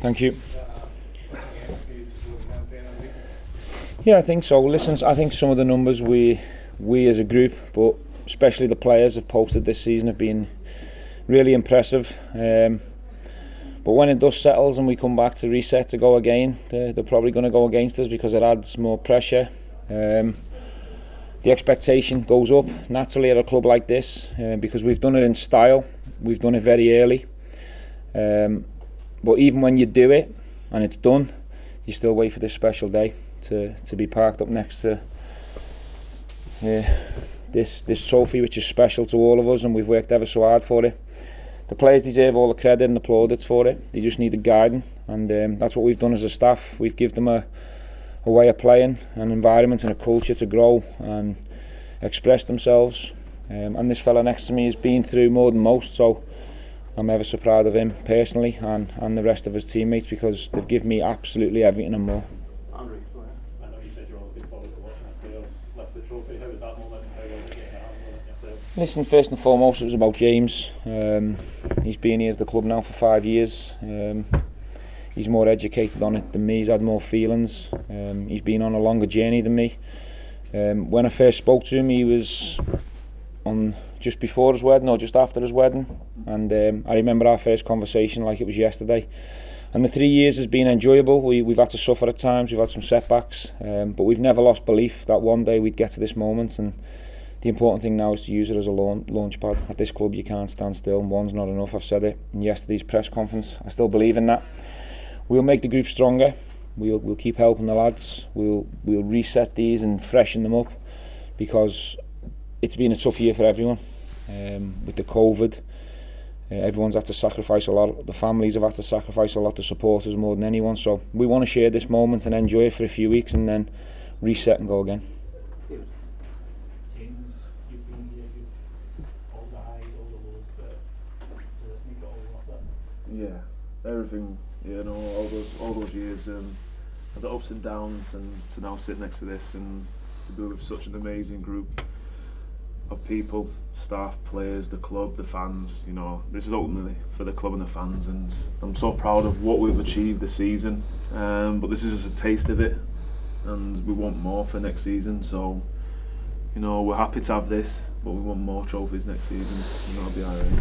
Thank you. Yeah, I think so. Listen, I think some of the numbers we as a group, but especially the players, have posted this season have been really impressive. But when it dust settles and we come back to reset to go again, they're probably going to go against us because it adds more pressure. The expectation goes up naturally at a club like this because we've done it in style, we've done it very early. But even when you do it and it's done, you still wait for this special day to be parked up next to this trophy, which is special to all of us, and we've worked ever so hard for it. The players deserve all the credit and the plaudits for it. They just need the guiding, and that's what we've done as a staff. We've given them a way of playing, an environment and a culture to grow and express themselves. And this fella next to me has been through more than most, so I'm ever so proud of him personally and the rest of his teammates, because they've given me absolutely everything and more. Andrew, I know you said you're all looking forward to watching our players lift the trophy. How was that moment? How was it getting your hands on it yourself? Listen, first and foremost, it was about James. He's been here at the club now for 5 years. He's more educated on it than me. He's had more feelings. He's been on a longer journey than me. When I first spoke to him, he was on just before his wedding or just after his wedding, and I remember our first conversation like it was yesterday. And the 3 years has been enjoyable. We've had to suffer at times, we've had some setbacks, but we've never lost belief that one day we'd get to this moment. And the important thing now is to use it as a launch pad. At this club you can't stand still, one's not enough. I've said it in yesterday's press conference, I still believe in that. We'll make the group stronger, we'll keep helping the lads, we'll reset these and freshen them up, because it's been a tough year for everyone. With the COVID, everyone's had to sacrifice a lot. The families have had to sacrifice a lot, the supporters more than anyone. So we want to share this moment and enjoy it for a few weeks and then reset and go again. James, you've been here, you've all the highs, all the lows, but does this make it all worth it? Yeah, everything, you know, all those years, the ups and downs, and to now sit next to this and to be with such an amazing group of people, staff, players, the club, the fans. You know, this is ultimately for the club and the fans, and I'm so proud of what we've achieved this season, but this is just a taste of it, and we want more for next season. So, you know, we're happy to have this, but we want more trophies next season, and that'll be alright.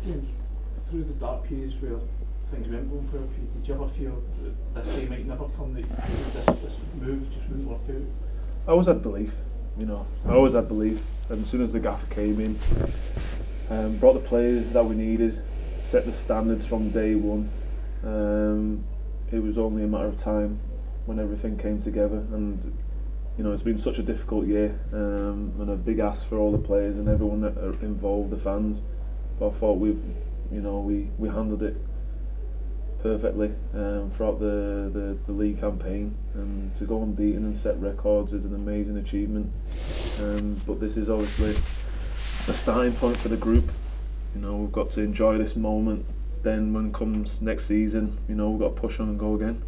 James, through the dark periods where things went wrong for you, did you ever feel that this day might never come, that this move just wouldn't work out? I always had belief, you know. I always had belief, and as soon as the gaffer came in, brought the players that we needed, set the standards from day one, it was only a matter of time when everything came together. And you know, it's been such a difficult year, and a big ask for all the players and everyone that are involved, the fans. But I thought we handled it perfectly throughout the league campaign, and to go unbeaten and set records is an amazing achievement. But this is obviously a starting point for the group. You know, we've got to enjoy this moment. Then when comes next season, you know, we've got to push on and go again.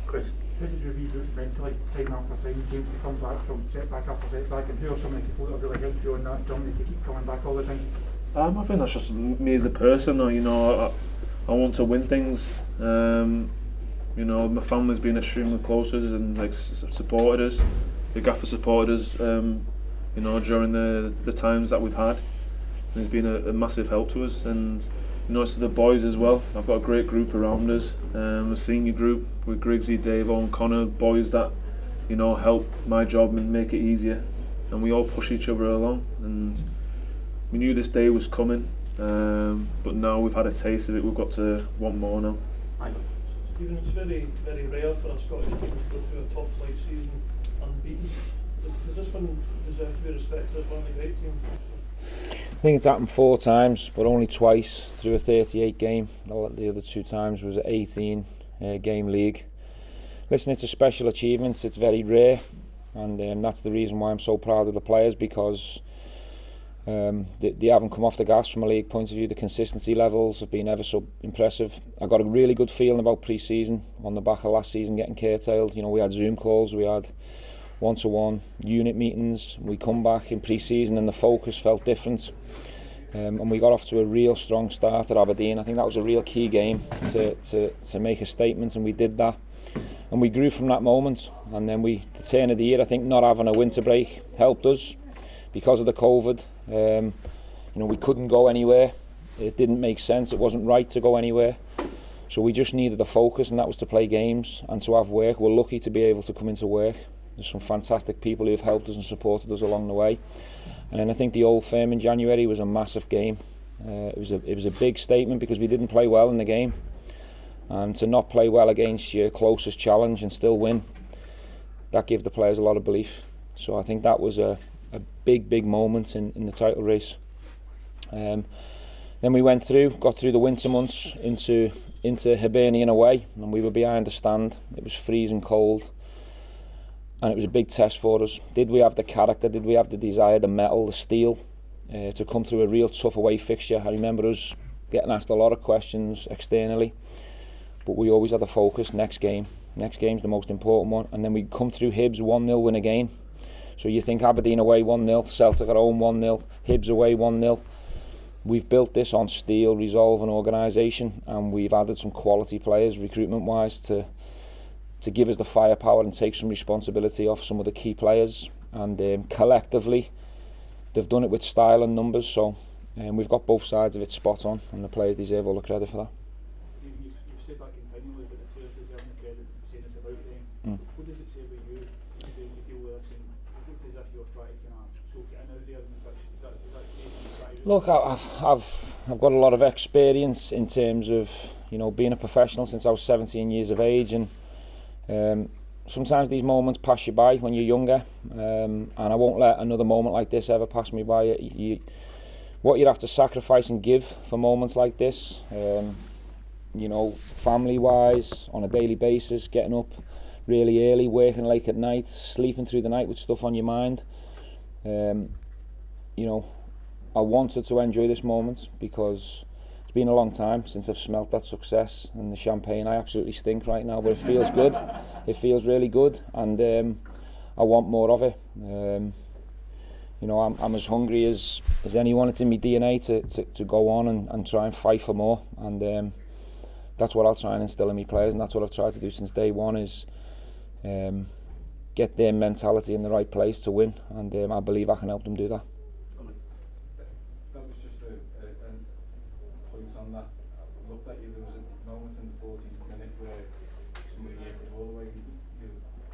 Chris, how did you reboot mentally, time after time, James, to come back from setback after setback, and who are some of the people that have really helped you on that journey to keep coming back all the time? I think that's just me as a person. You know, I want to win things. You know, my family's been extremely close to us and like supported us. The gaffer supported us. You know, during the times that we've had, and it's been a massive help to us. And you know, it's to the boys as well. I've got a great group around us. A senior group with Griggsy, Dave, and Connor, boys that, you know, help my job and make it easier. And we all push each other along. And we knew this day was coming, but now we've had a taste of it. We've got to want more now. Steven, it's very, very rare for a Scottish team to go through a top flight season unbeaten. Does this one deserve to be respected as one of the great teams? I think it's happened 4 times, but only twice through a 38 game. The other 2 times was an 18 game league. Listen, it's a special achievement. It's very rare, and that's the reason why I'm so proud of the players, because they haven't come off the gas from a league point of view. The consistency levels have been ever so impressive. I got a really good feeling about pre-season on the back of last season getting curtailed. You know, we had Zoom calls, we had one-to-one unit meetings. We come back in pre-season and the focus felt different. and we got off to a real strong start at Aberdeen. I think that was a real key game to make a statement, and we did that. And we grew from that moment. And then the turn of the year, I think not having a winter break helped us because of the COVID. We couldn't go anywhere. It didn't make sense. It wasn't right to go anywhere. So we just needed a focus, and that was to play games and to have work. We're lucky to be able to come into work. There's some fantastic people who have helped us and supported us along the way. And then I think the Old Firm in January was a massive game. It was a big statement because we didn't play well in the game. And to not play well against your closest challenge and still win, that gave the players a lot of belief. So I think that was a big moment in the title race. Then we got through the winter months into Hibernian away, and we were behind the stand. It was freezing cold, and it was a big test for us. Did we have the character, did we have the desire, the mettle, the steel to come through a real tough away fixture? I remember us getting asked a lot of questions externally, but we always had the focus, next game's the most important one. And then we come through Hibs 1-0 win again. So you think Aberdeen away 1-0, Celtic at home 1-0, Hibs away 1-0. We've built this on steel, resolve and organisation, and we've added some quality players recruitment wise to give us the firepower and take some responsibility off some of the key players. And collectively they've done it with style and numbers, so we've got both sides of it spot on, and the players deserve all the credit for that. You've said that continually, but the players deserve the credit for saying it's about them. What does it say about you doing the deal with us, and it looked as if you're trying to kind of soak it in out there in the pitch? Is that Look, I've got a lot of experience in terms of being a professional since I was 17 years of age, and sometimes these moments pass you by when you're younger, and I won't let another moment like this ever pass me by. What you'd have to sacrifice and give for moments like this, family wise, on a daily basis, getting up really early, working late at night, sleeping through the night with stuff on your mind. I wanted to enjoy this moment because it's been a long time since I've smelt that success and the champagne. I absolutely stink right now, but it feels good. It feels really good, and I want more of it. I'm as hungry as anyone. It's in my DNA to go on and try and fight for more, and that's what I'll try and instill in my players, and that's what I've tried to do since day one, is get their mentality in the right place to win, and I believe I can help them do that. On that, I looked at you, there was a moment in the 14th minute where somebody gave the ball away, you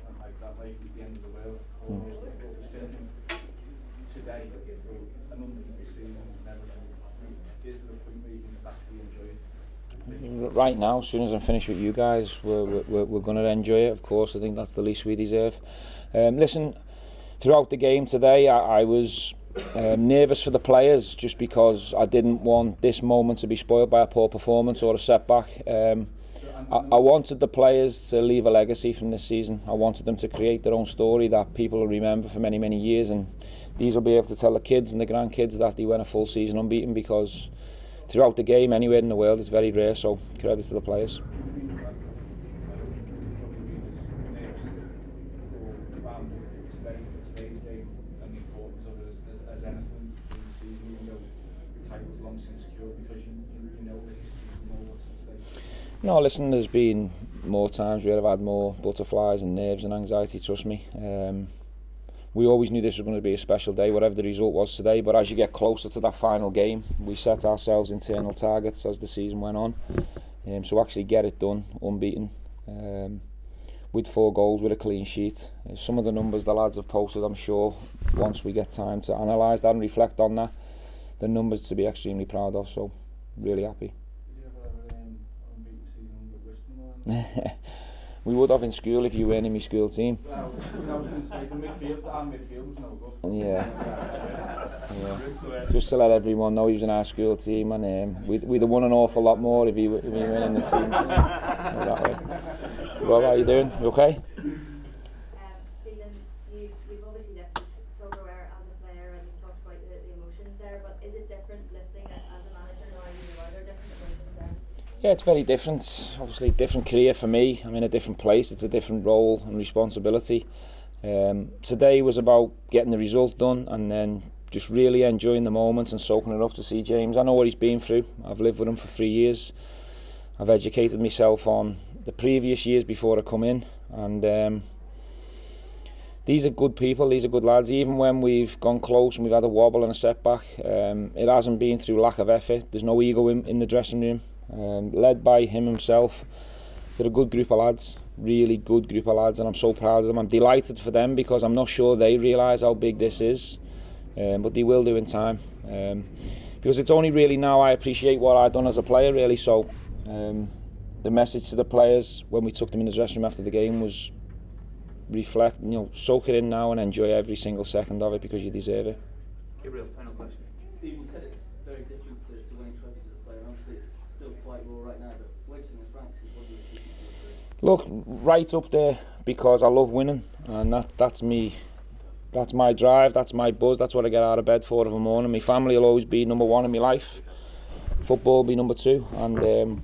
went like that, like it was the end of the world, almost. What was thinking today, through an unbeaten season and everything, is there a point where you can just actually enjoy it? Right now, as soon as I'm finished with you guys, we're going to enjoy it, of course. I think that's the least we deserve. Listen, throughout the game today, I was nervous for the players, just because I didn't want this moment to be spoiled by a poor performance or a setback. I wanted the players to leave a legacy from this season. I wanted them to create their own story that people will remember for many, many years, and these will be able to tell the kids and the grandkids that they went a full season unbeaten, because throughout the game anywhere in the world it's very rare, so credit to the players. No, listen, there's been more times where I've had more butterflies and nerves and anxiety, trust me. We always knew this was going to be a special day, whatever the result was today, but as you get closer to that final game, we set ourselves internal targets as the season went on. So actually get it done, unbeaten, with 4 goals, with a clean sheet. Some of the numbers the lads have posted, I'm sure, once we get time to analyse that and reflect on that, the numbers to be extremely proud of, so really happy. We would have in school if you weren't in my school team. Well, I was going to say, the midfield was no good. Yeah. Just to let everyone know, he was in our school team, and we'd have won an awful lot more if he weren't in the team. That way. Well, how are you doing? You okay? Steven, you've obviously lifted silverware as a player, and you talked about the emotions there, but is it different lifting it as a manager now? Are there different emotions there? Yeah, it's very different. Obviously, different career for me. I'm in a different place. It's a different role and responsibility. Today was about getting the result done and then just really enjoying the moments and soaking it up to see James. I know what he's been through. I've lived with him for 3 years. I've educated myself on the previous years before I come in, and these are good people, these are good lads. Even when we've gone close and we've had a wobble and a setback, it hasn't been through lack of effort. There's no ego in the dressing room, led by him himself. They're a good group of lads, really good group of lads, and I'm so proud of them. I'm delighted for them because I'm not sure they realise how big this is, but they will do in time. Because it's only really now I appreciate what I've done as a player, really. So the message to the players when we took them in the dressing room after the game was reflect, soak it in now and enjoy every single second of it because you deserve it. Gabriel, final question. Steve, you said it's very different to winning trophies as a player. Obviously, it's still quite raw right now, but where do you think this ranks? What do you think? Look, right up there because I love winning, and that's me. That's my drive, that's my buzz, that's what I get out of bed for every morning. My family will always be number one in my life. Football will be number two, and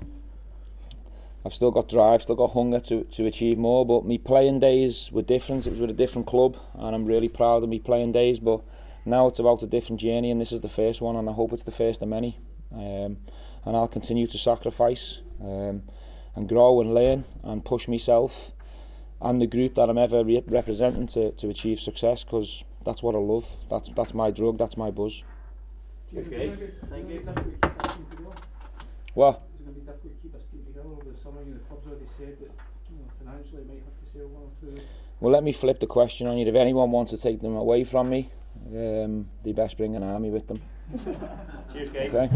I've still got drive, still got hunger to achieve more. But my playing days were different. It was with a different club, and I'm really proud of my playing days. But now it's about a different journey, and this is the first one, and I hope it's the first of many. And I'll continue to sacrifice and grow and learn and push myself and the group that I'm ever representing to achieve success, because that's what I love. That's my drug, that's my buzz. Thank you. Is it going to be difficult to keep a Steve together? What? Is it going to be difficult to keep a Steve together over the summer? The club's already said that financially it might have to sell one or two. Well, let me flip the question on you. If anyone wants to take them away from me, they best bring an army with them. Cheers, guys. Okay?